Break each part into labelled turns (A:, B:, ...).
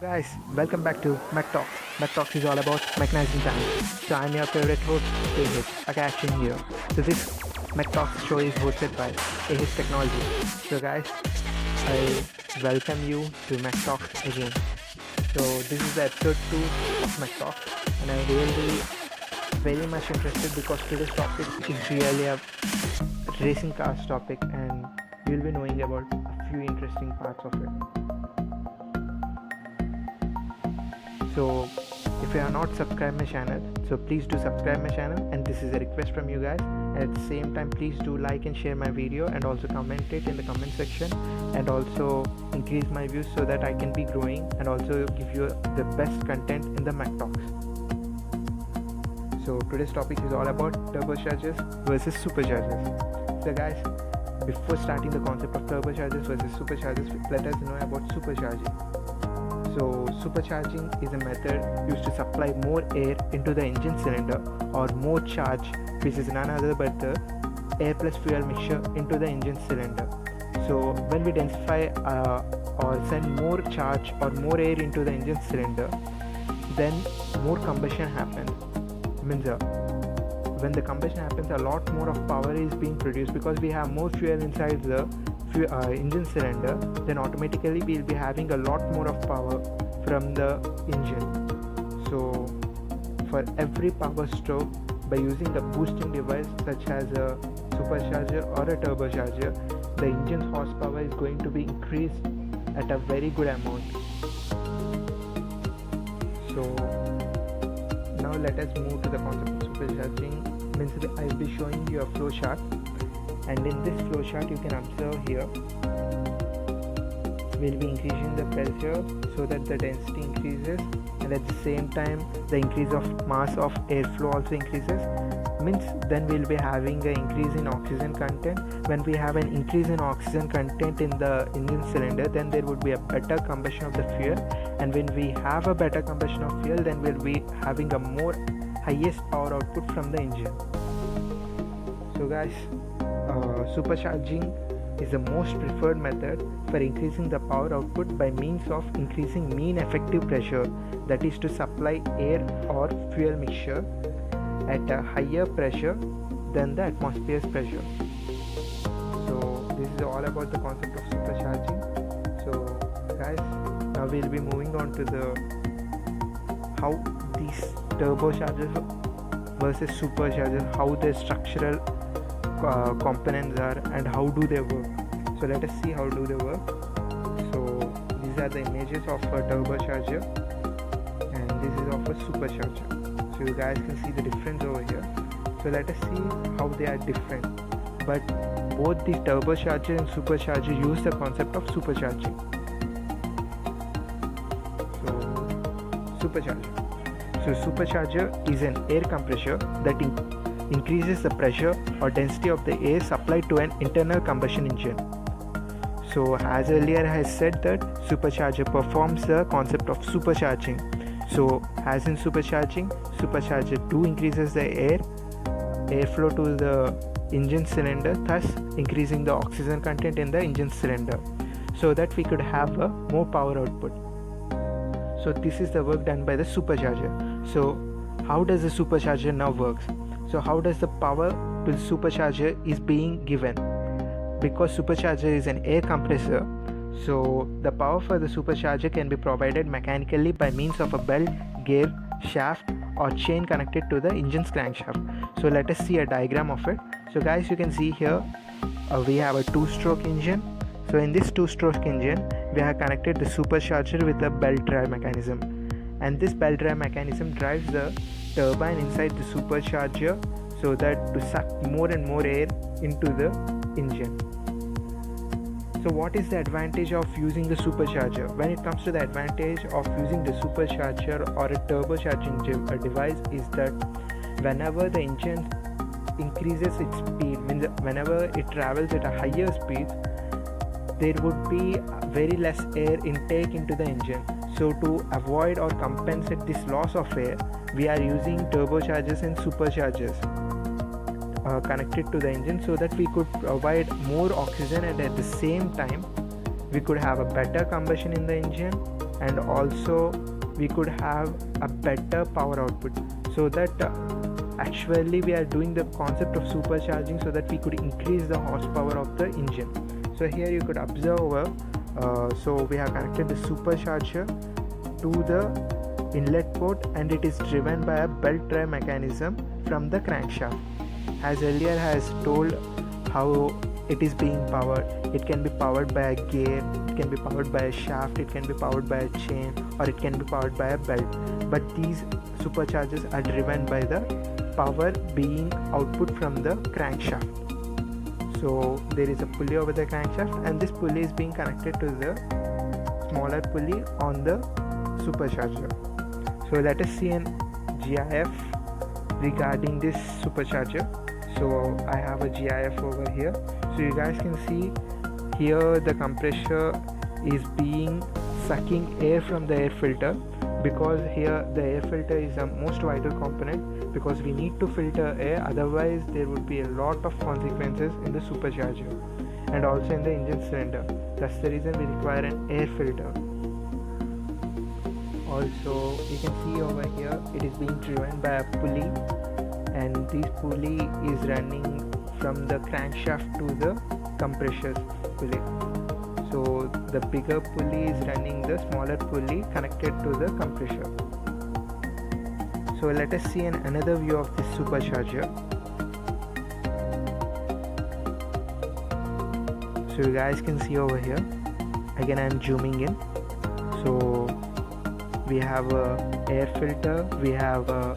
A: Guys, welcome back to Mech Talks. Mech Talks is all about mechanizing time. So I'm your favorite host, Ahit, a action here. So this Mech Talks show is hosted by Ahit Technology. So guys, I welcome you to Mech Talks again. So this is the episode 2 of Mech Talks, and I'm really very much interested because today's topic is really a racing cars topic, and you'll be knowing about a few interesting parts of it. So if you are not subscribed my channel, so please do subscribe my channel, and this is a request from you guys. And at the same time, please do like and share my video, and also comment it in the comment section, and also increase my views so that I can be growing and also give you the best content in the Mech Talks. So today's topic is all about turbochargers versus superchargers. So guys, before starting the concept of turbochargers versus superchargers, let us know about supercharging. So supercharging is a method used to supply more air into the engine cylinder or more charge, which is none other but the air plus fuel mixture into the engine cylinder. So when we densify or send more charge or more air into the engine cylinder, then more combustion happens. When the combustion happens, a lot more of power is being produced because we have more fuel inside the engine cylinder. Then automatically we'll be having a lot more of power from the engine. So for every power stroke, by using the boosting device such as a supercharger or a turbocharger, the engine's horsepower is going to be increased at a very good amount. So now let us move to the concept of supercharging. I'll be showing you a flow chart, and in this flow chart you can observe here we'll be increasing the pressure so that the density increases, and at the same time the increase of mass of airflow also increases. Then we'll be having an increase in oxygen content. When we have an increase in oxygen content in the engine cylinder, then there would be a better combustion of the fuel, and when we have a better combustion of fuel, then we'll be having a more highest power output from the engine. So guys, supercharging is the most preferred method for increasing the power output by means of increasing mean effective pressure, that is to supply air or fuel mixture at a higher pressure than the atmosphere's pressure. So this is all about the concept of supercharging. So guys, now we'll be moving on to the how these turbochargers versus superchargers, how their structural components are and how do they work. So let us see how do they work. So these are the images of a turbocharger, and this is of a supercharger. So you guys can see the difference over here. So let us see how they are different. But both the turbocharger and supercharger use the concept of supercharging. So supercharger. So supercharger is an air compressor that increases the pressure or density of the air supplied to an internal combustion engine. So as earlier I said that supercharger performs the concept of supercharging. So as in supercharging, supercharger 2 increases the airflow to the engine cylinder, thus increasing the oxygen content in the engine cylinder so that we could have a more power output. So this is the work done by the supercharger. So how does the supercharger now works? So how does the power to the supercharger is being given? Because supercharger is an air compressor, so the power for the supercharger can be provided mechanically by means of a belt, gear, shaft or chain connected to the engine's crankshaft. So let us see a diagram of it. So guys, you can see here we have a 2-stroke engine. So in this 2-stroke engine, we have connected the supercharger with a belt drive mechanism, and this belt drive mechanism drives the turbine inside the supercharger so that to suck more and more air into the engine. So what is the advantage of using the supercharger? When it comes to the advantage of using the supercharger or a turbocharging device is that whenever the engine increases its speed, means whenever it travels at a higher speed, there would be very less air intake into the engine. So to avoid or compensate this loss of air, we are using turbochargers and superchargers connected to the engine so that we could provide more oxygen, and at the same time we could have a better combustion in the engine, and also we could have a better power output, so that actually we are doing the concept of supercharging so that we could increase the horsepower of the engine. So here you could observe, so we have connected the supercharger to the inlet port, and it is driven by a belt drive mechanism from the crankshaft. As earlier has told how it is being powered, it can be powered by a gear, it can be powered by a shaft, it can be powered by a chain, or it can be powered by a belt. But these superchargers are driven by the power being output from the crankshaft. So there is a pulley over the crankshaft, and this pulley is being connected to the smaller pulley on the supercharger. So let us see an GIF regarding this supercharger. So I have a GIF over here. So you guys can see here the compressor is being sucking air from the air filter, because here the air filter is the most vital component, because we need to filter air, otherwise there would be a lot of consequences in the supercharger and also in the engine cylinder. That's the reason we require an air filter. Also you can see over here it is being driven by a pulley, and this pulley is running from the crankshaft to the compressor pulley. So the bigger pulley is running the smaller pulley connected to the compressor. So let us see another view of this supercharger. So you guys can see over here, again I am zooming in. So we have a air filter, we have a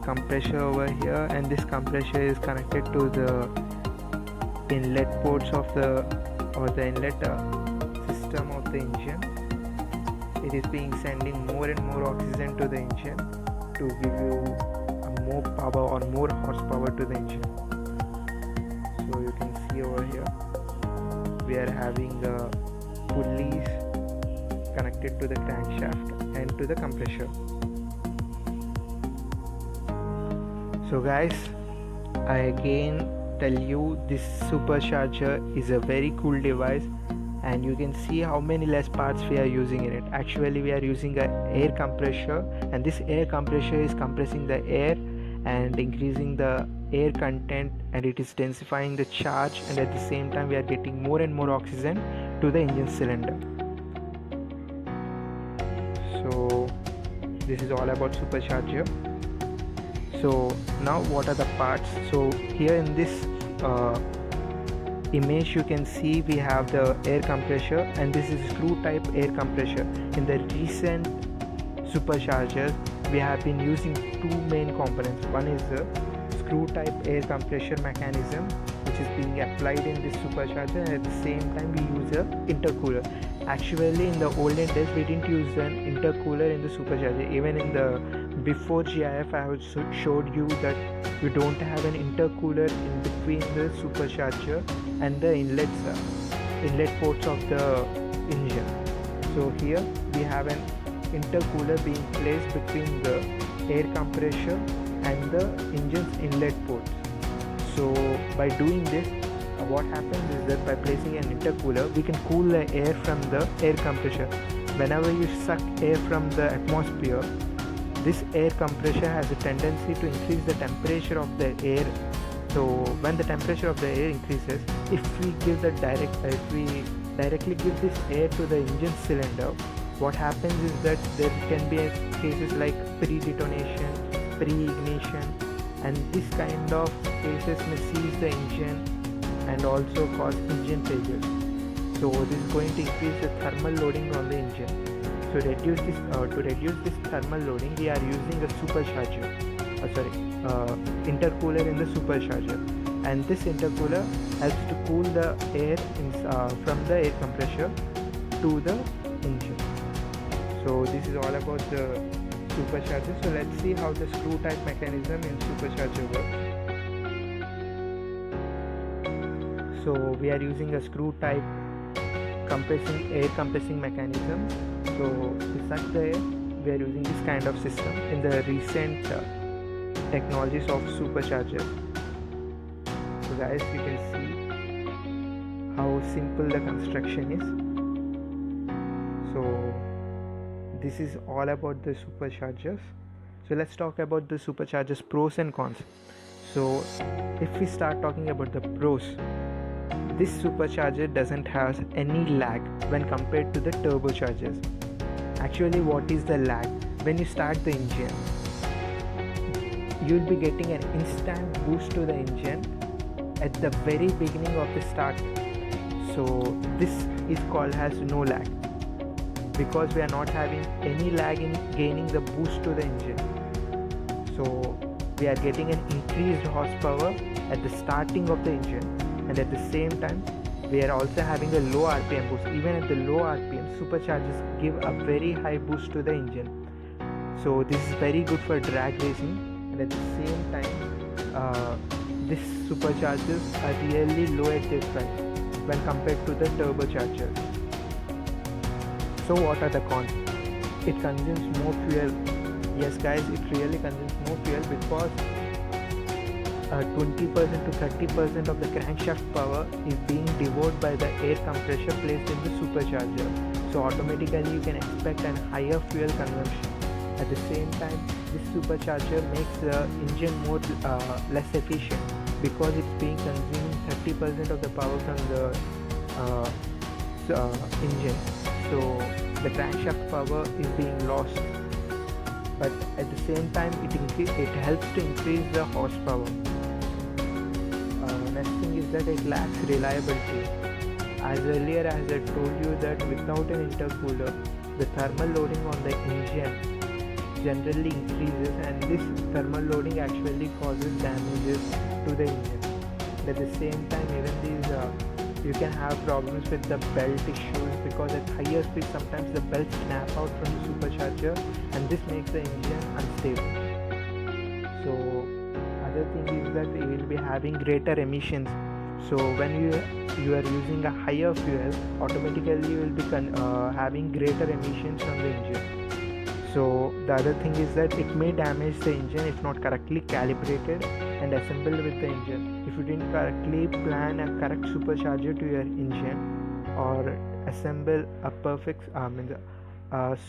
A: compressor over here, and this compressor is connected to the inlet ports of the inlet system of the engine. It is being sending more and more oxygen to the engine to give you a more power or more horsepower to the engine. So you can see over here we are having pulleys connected to the crankshaft and to the compressor. So guys, I again tell you, this supercharger is a very cool device, and you can see how many less parts we are using in it. Actually we are using an air compressor, and this air compressor is compressing the air and increasing the air content, and it is densifying the charge, and at the same time we are getting more and more oxygen to the engine cylinder. So this is all about supercharger. So now what are the parts? So here in this image you can see we have the air compressor, and this is screw type air compressor. In the recent superchargers we have been using two main components. One is the screw type air compression mechanism, which is being applied in this supercharger, and at the same time we use a intercooler. Actually in the olden days we didn't use an intercooler in the supercharger. Even in the before GIF I have showed you that we don't have an intercooler in between the supercharger and the inlet ports of the engine. So here we have an intercooler being placed between the air compressor and the engine's inlet ports. So by doing this, what happens is that by placing an intercooler we can cool the air from the air compressor. Whenever you suck air from the atmosphere, this air compressor has a tendency to increase the temperature of the air. So when the temperature of the air increases, if we directly give this air to the engine cylinder, what happens is that there can be cases like pre-detonation, pre-ignition, and this kind of cases may seize the engine and also cause engine failure. So this is going to increase the thermal loading on the engine. So to reduce this thermal loading, we are using a intercooler in the supercharger, and this intercooler helps to cool the air from the air compressor to the engine. So this is all about the supercharger. So let's see how the screw type mechanism in supercharger works. So we are using a screw type air compressing mechanism. So to suck the air, we are using this kind of system in the recent technologies of superchargers. So guys, you can see how simple the construction is. So this is all about the superchargers. So let's talk about the superchargers pros and cons. So if we start talking about the pros, this supercharger doesn't have any lag when compared to the turbochargers. Actually, what is the lag? When you start the engine, you'll be getting an instant boost to the engine at the very beginning of the start. So this is called as no lag, because we are not having any lag in gaining the boost to the engine. So we are getting an increased horsepower at the starting of the engine, and at the same time we are also having a low RPM boost. Even at the low RPM, superchargers give a very high boost to the engine. So this is very good for drag racing, and at the same time these superchargers are really low at their price when compared to the turbochargers. So what are the cons? It consumes more fuel. Yes guys, it really consumes more fuel, because 20% to 30% of the crankshaft power is being devoured by the air compressor placed in the supercharger. So automatically you can expect a higher fuel consumption. At the same time, this supercharger makes the engine more less efficient, because it's being consuming 30% of the power from the engine. So the crankshaft power is being lost, but at the same time it helps to increase the horsepower. Next thing is that it lacks reliability. As earlier as I told you that without an intercooler, the thermal loading on the engine generally increases, and this thermal loading actually causes damages to the engine. At the same time, even these you can have problems with the belt issues, because at higher speed sometimes the belts snap out from the supercharger, and this makes the engine unstable. So other thing is that you will be having greater emissions. So when you are using a higher fuel, automatically you will be having greater emissions from the engine. So the other thing is that it may damage the engine if not correctly calibrated and assembled with the engine. If you didn't correctly plan a correct supercharger to your engine, or assemble a perfect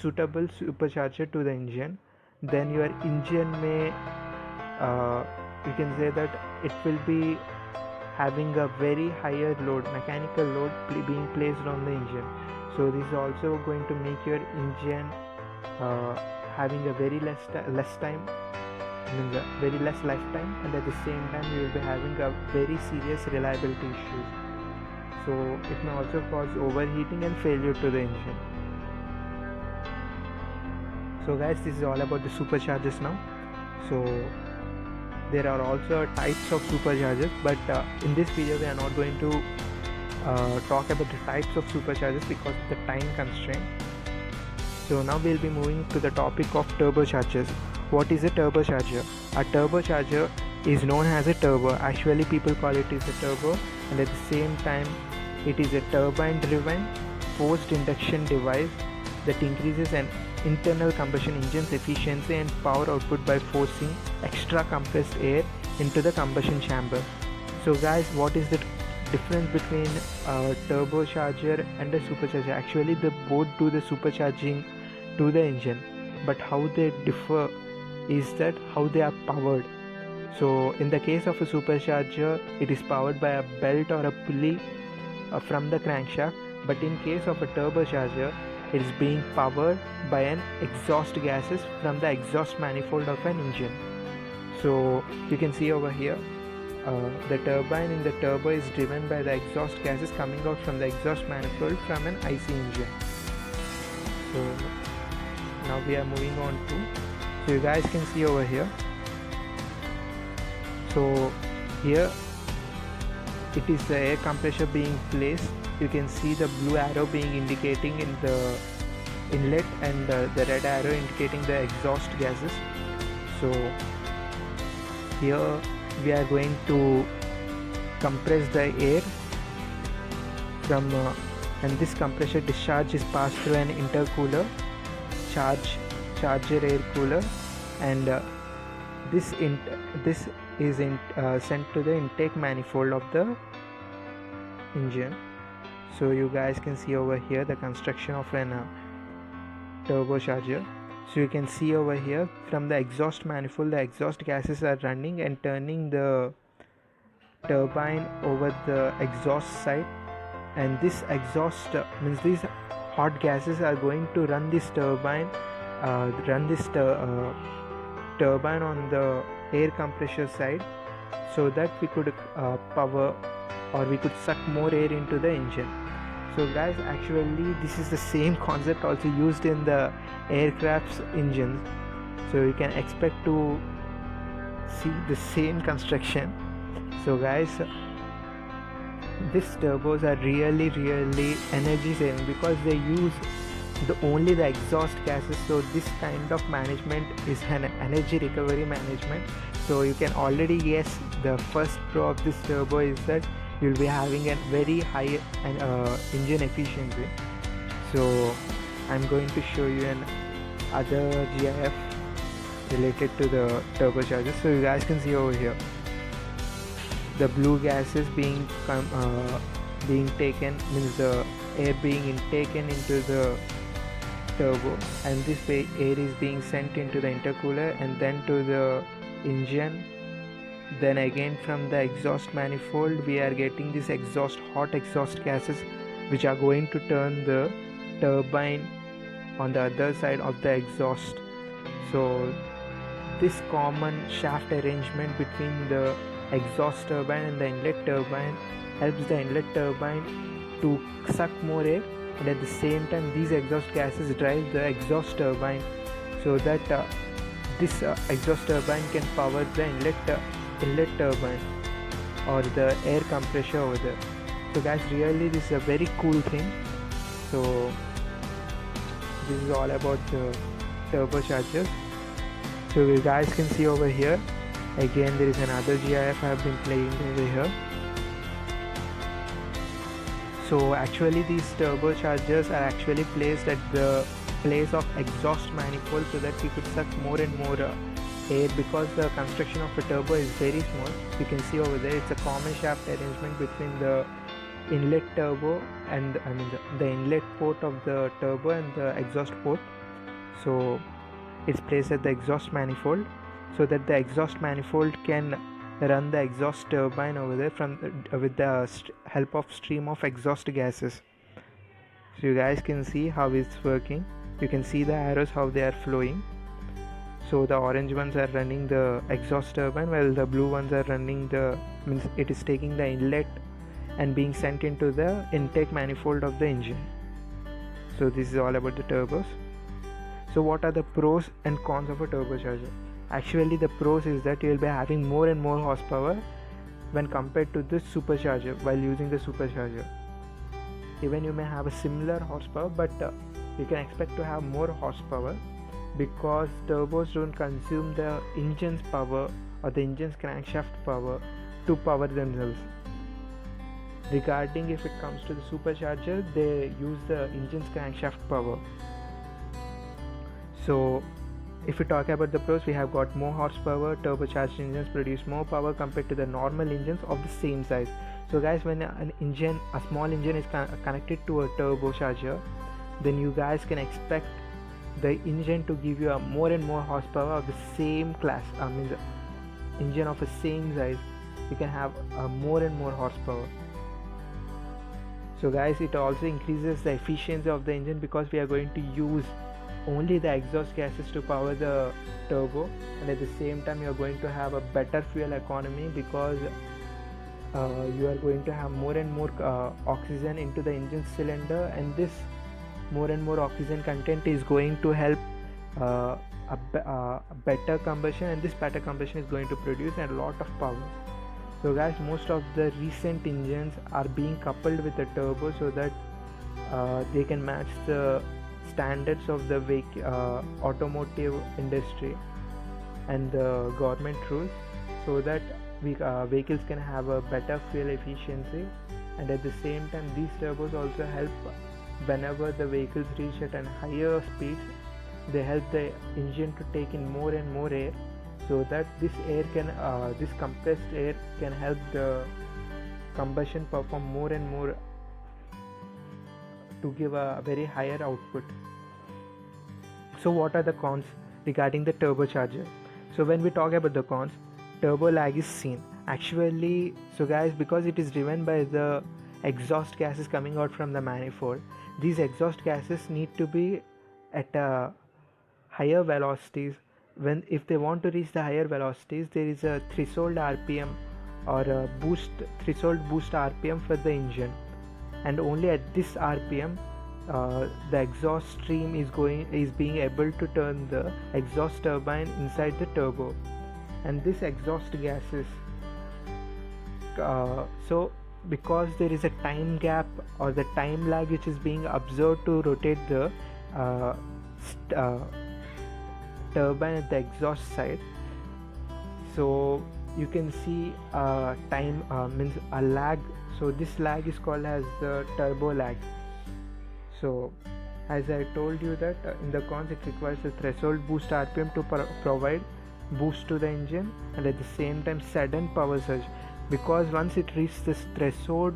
A: suitable supercharger to the engine, then your engine may you can say that it will be having a very higher load, mechanical load being placed on the engine. So this is also going to make your engine having a very less time, means a very less lifetime, and at the same time you will be having a very serious reliability issues. So it may also cause overheating and failure to the engine. So guys, this is all about the superchargers now. So there are also types of superchargers, but in this video we are not going to talk about the types of superchargers because of the time constraint. So now we'll be moving to the topic of turbochargers. What is a turbocharger? A turbocharger is known as a turbo. Actually people call it as a turbo, and at the same time it is a turbine driven forced induction device that increases an internal combustion engine's efficiency and power output by forcing extra compressed air into the combustion chamber. So guys, what is the difference between a turbocharger and a supercharger? Actually they both do the supercharging to the engine, but how they differ is that how they are powered. So in the case of a supercharger, it is powered by a belt or a pulley from the crankshaft, but in case of a turbocharger, it is being powered by an exhaust gases from the exhaust manifold of an engine. So you can see over here, the turbine in the turbo is driven by the exhaust gases coming out from the exhaust manifold from an IC engine. So now we are moving on to, so you guys can see over here. So here it is the air compressor being placed. You can see the blue arrow being indicating in the inlet, and the red arrow indicating the exhaust gases. So here we are going to compress the air from and this compressor discharge is passed through an intercooler, charger air cooler, and this is sent to the intake manifold of the engine. So you guys can see over here the construction of an turbocharger. So you can see over here from the exhaust manifold, the exhaust gases are running and turning the turbine over the exhaust side, and this exhaust means these hot gases are going to run this turbine turbine on the air compressor side, so that we could power, or we could suck more air into the engine. So guys, actually this is the same concept also used in the aircraft's engines, so you can expect to see the same construction. So guys, these turbos are really energy saving because they use only the exhaust gases. So this kind of management is an energy recovery management. So you can already guess the first pro of this turbo is that you'll be having a very high engine efficiency. So I'm going to show you other GIF related to the turbocharger. So you guys can see over here the blue gases being taken, means the air being taken into the turbo, and this way air is being sent into the intercooler and then to the engine. Then again from the exhaust manifold we are getting this hot exhaust gases which are going to turn the turbine on the other side of the exhaust. So this common shaft arrangement between the exhaust turbine and the inlet turbine helps the inlet turbine to suck more air, and at the same time these exhaust gases drive the exhaust turbine, so that this exhaust turbine can power the inlet turbine or the air compressor over there. So guys, really this is a very cool thing. So this is all about the turbochargers. So you guys can see over here again there is another GIF I have been playing over here. So actually these turbochargers are actually placed at the place of exhaust manifold so that we could suck more and more air, because the construction of a turbo is very small. You can see over there it's a common shaft arrangement between the inlet turbo and the inlet port of the turbo and the exhaust port. So it's placed at the exhaust manifold so that the exhaust manifold can run the exhaust turbine over there with the help of stream of exhaust gases. So you guys can see how it's working. You can see the arrows how they are flowing. So the orange ones are running the exhaust turbine, while the blue ones are running means it is taking the inlet and being sent into the intake manifold of the engine. So this is all about the turbos. So what are the pros and cons of a turbocharger? Actually the pros is that you will be having more and more horsepower when compared to the supercharger while using the supercharger. Even you may have a similar horsepower, but you can expect to have more horsepower because turbos don't consume the engine's power or the engine's crankshaft power to power themselves. Regarding if it comes to the supercharger, they use the engine's crankshaft power. So if we talk about the pros, we have got more horsepower. Turbocharged engines produce more power compared to the normal engines of the same size. So guys, when a small engine is connected to a turbocharger, then you guys can expect the engine to give you a more and more horsepower of the same class. The engine of the same size, you can have more and more horsepower. So guys, it also increases the efficiency of the engine because we are going to use only the exhaust gases to power the turbo, and at the same time you are going to have a better fuel economy because you are going to have more and more oxygen into the engine cylinder, and this more and more oxygen content is going to help a better combustion, and this better combustion is going to produce a lot of power. So guys, most of the recent engines are being coupled with a turbo so that they can match the standards of the automotive industry and the government rules, so that vehicles can have a better fuel efficiency, and at the same time these turbos also help whenever the vehicles reach at a higher speeds. They help the engine to take in more and more air, so that this compressed air can help the combustion perform more and more to give a very higher output. So what are the cons regarding the turbocharger? So when we talk about the cons, turbo lag is seen. Actually, so guys, because it is driven by the exhaust gases coming out from the manifold, these exhaust gases need to be at a higher velocities. If they want to reach the higher velocities, there is a threshold RPM or a threshold boost RPM for the engine, and only at this RPM the exhaust stream is being able to turn the exhaust turbine inside the turbo. And this exhaust gases, so because there is a time gap or the time lag which is being observed to rotate the turbine at the exhaust side, so you can see time means a lag. So this lag is called as the turbo lag. So as I told you that in the cons, it requires a threshold boost RPM to provide boost to the engine, and at the same time sudden power surge, because once it reaches this threshold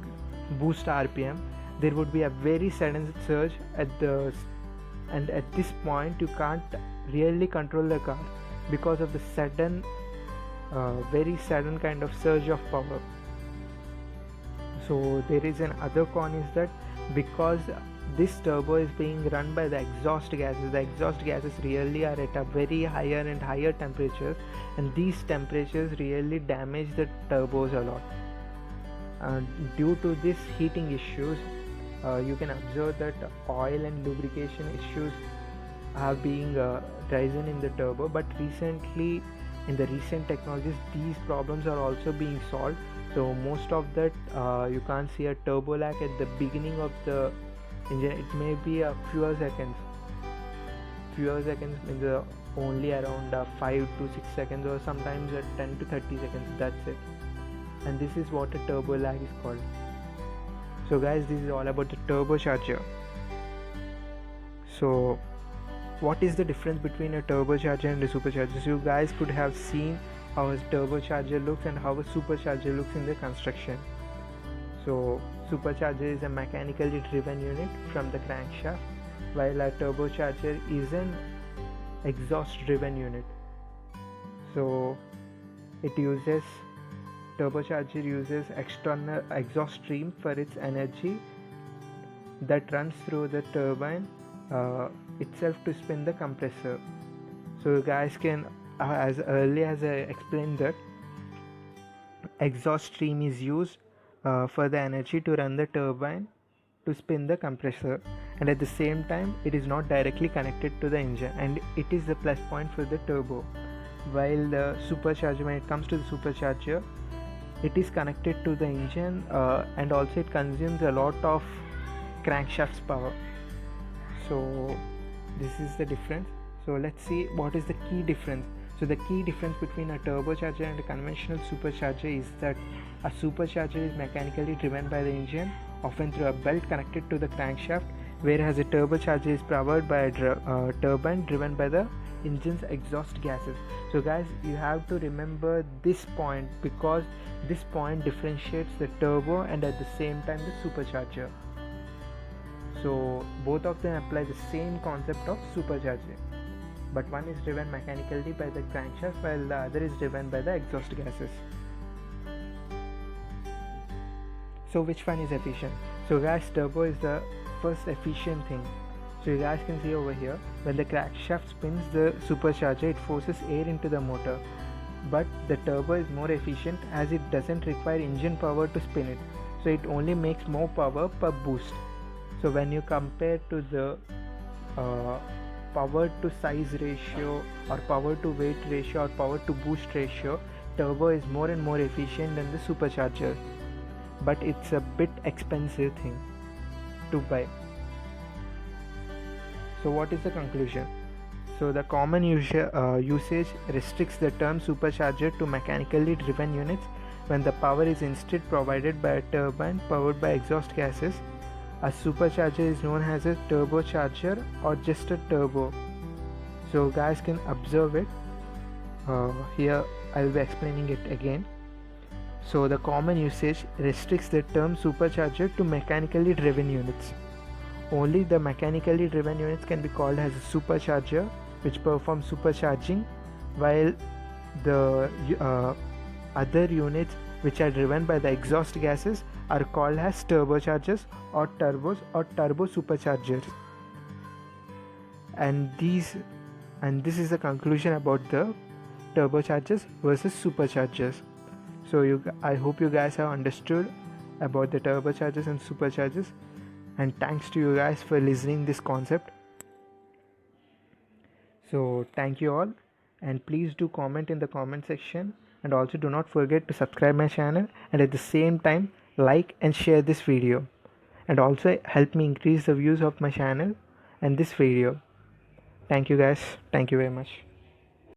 A: boost RPM, there would be a very sudden surge and at this point you can't really control the car because of the sudden very sudden kind of surge of power. So there is another con is that because this turbo is being run by the exhaust gases really are at a very higher and higher temperatures, and these temperatures really damage the turbos a lot. Due to these heating issues, you can observe that oil and lubrication issues are being risen in the turbo, but recently in the recent technologies these problems are also being solved. So most of that you can't see a turbo lag at the beginning of the engine. It may be a fewer seconds means only around 5 to 6 seconds, or sometimes 10 to 30 seconds, that's it. And this is what a turbo lag is called. So guys, this is all about the turbocharger. So what is the difference between a turbocharger and a supercharger? So you guys could have seen how a turbocharger looks and how a supercharger looks in the construction. So supercharger is a mechanically driven unit from the crankshaft, while a turbocharger is an exhaust driven unit. So turbocharger uses external exhaust stream for its energy that runs through the turbine itself to spin the compressor. So you guys can as early as I explained that exhaust stream is used for the energy to run the turbine to spin the compressor, and at the same time it is not directly connected to the engine, and it is the plus point for the turbo. While the supercharger, when it comes to the supercharger, it is connected to the engine and also it consumes a lot of crankshaft's power. So this is the difference. So let's see what is the key difference. So the key difference between a turbocharger and a conventional supercharger is that a supercharger is mechanically driven by the engine, often through a belt connected to the crankshaft, whereas a turbocharger is powered by a turbine driven by the engine's exhaust gases. So guys, you have to remember this point, because this point differentiates the turbo and at the same time the supercharger. So both of them apply the same concept of supercharging, but one is driven mechanically by the crankshaft while the other is driven by the exhaust gases. So which one is efficient? So guys, turbo is the first efficient thing. So you guys can see over here, when the crankshaft spins the supercharger, it forces air into the motor, but the turbo is more efficient as it doesn't require engine power to spin it, so it only makes more power per boost. So when you compare to the power to size ratio or power to weight ratio or power to boost ratio, turbo is more and more efficient than the supercharger, but it's a bit expensive thing to buy. So what is the conclusion? So the common usage restricts the term supercharger to mechanically driven units when the power is instead provided by a turbine powered by exhaust gases. A supercharger is known as a turbocharger or just a turbo. So guys can observe it. Here I will be explaining it again. So the common usage restricts the term supercharger to mechanically driven units. Only the mechanically driven units can be called as a supercharger, which perform supercharging, while the other units which are driven by the exhaust gases are called as turbochargers or turbos or turbo superchargers. And this is the conclusion about the turbochargers versus superchargers. So I hope you guys have understood about the turbochargers and superchargers, and thanks to you guys for listening this concept. So thank you all, and please do comment in the comment section, and also do not forget to subscribe my channel, and at the same time like and share this video, and also help me increase the views of my channel and this video. Thank you guys. Thank you very much.